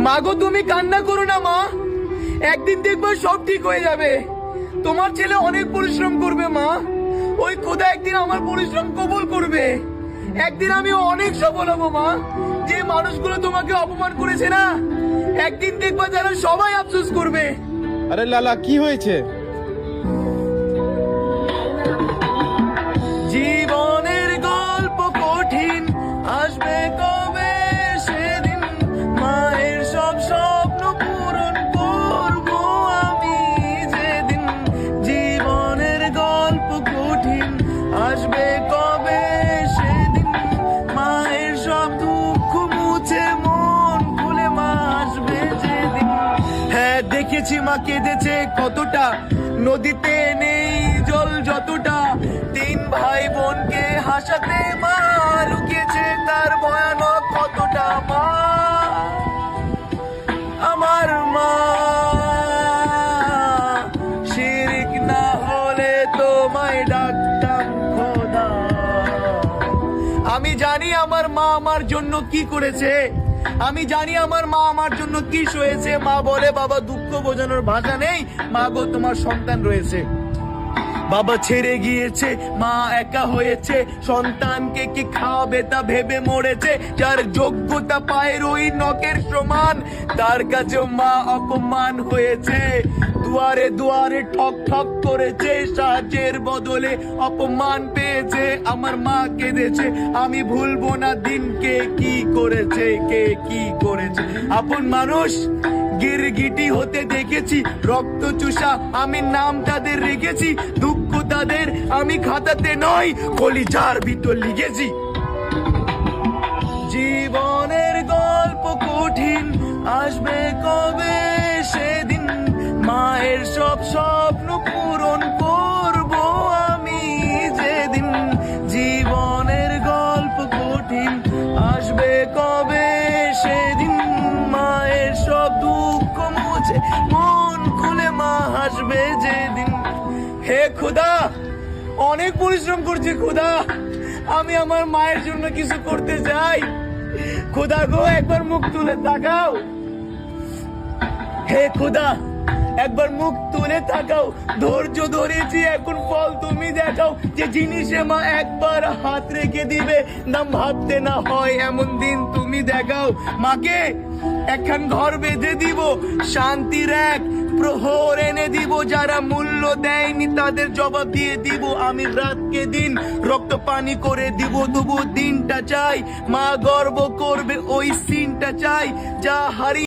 মা গো, তুমি কান্না করো না মা, একদিন দেখবে সব ঠিক হয়ে যাবে। তোমার ছেলে অনেক পরিশ্রম করবে মা, ওই খোদা একদিন আমার পরিশ্রম কবুল করবে। একদিন আমি অনেক সফল হবো মা। যে মানুষগুলো তোমাকে অপমান করেছে না, একদিন দেখবা যারা সবাই আফসোস করবে। আরে লালা, কি হয়েছে? জীবনের গল্প কঠিন, আসবে কবে সেদিন, মায়ের সব স্বপ্ন পূরণ করবো আমি যেদিন। জীবনের গল্প কঠিন, আসবে কবে সেদিন, মায়ের সব দুঃখ মুছে মন খুলে মা আসবে যেদিন। হ্যাঁ, দেখেছি মা কেঁদেছে কতটা, নদীতে নেই জল যতটা। তিন ভাই বোনকে হাসাতে মা লুকিয়েছে তার ভয়ানক কতটা। মা, আমার মা, শিরিক না হলে তোমায় ডাকতাম খোদা। আমি জানি আমার মা আমার জন্য কি করেছে, আমি জানি আমার মা আমার জন্য কি সয়েছে। মা বলে, বাবা দুঃখ বোঝানোর ভাষা নেই, মা গো তোমার সন্তান রয়েছে। বাবা ছেড়ে গিয়েছে, মা একা হয়েছে, সন্তানকে কি খাওয়াবে তা ভেবে মরেছে। যার যোগ্যতা পায়ের ওই নখের সমান, তার কাছেও মা অপমান হয়েছে। দুয়ারে দুয়ারে ঠক ঠক করেছে, সাহায্যের বদলে অপমান পেয়েছে। আমার মা কেঁদেছে, আমি ভুলবো না দিনকে কি করেছে, কে কি করেছে। আপন মানুষ গিরগিটি হতে দেখেছি, রক্ত চুষা আমি নাম তাদের রেখেছি। দুঃখ তাদের আমি খাতাতে নয়, কলিজার ভিতর লিখেছি। জীবনের গল্প কঠিন, আসবে কবে সেদিন, মায়ের সব স্বপ্ন পূরণ করবো আমি যেদিন। জীবনের গল্প কঠিন, আসবে কবে সেদিন, মায়ের সব দুঃখ মুছে মন খুলে মা হাসবে যেদিন। হে খোদা, অনেক পরিশ্রম করছি খোদা, আমি আমার মায়ের জন্য কিছু করতে চাই। খোদা গো, একবার মুখ তুলে তাকাও। হে খোদা, একবার মুখ তুলে তাকাও। ধৈর্য ধরেছি, এখন ফল তুমি দেখাও। যে জিনিসে মা একবার হাত রেখে দিবে, নাম ভাবতে না হয় এমন দিন তুমি দেখাও। মাকে একখান ঘর বেঁধে দিব, শান্তির এক প্রহর এনে দিব। যারা মূল্য দেয়নি তাদের জবাব দিয়ে দিব। আমি রাতকে দিন রক্ত পানি করে দিব, তবু দিনটা চাই। মা গর্ব করবে ওই সিনটা চাই, যা হারিয়ে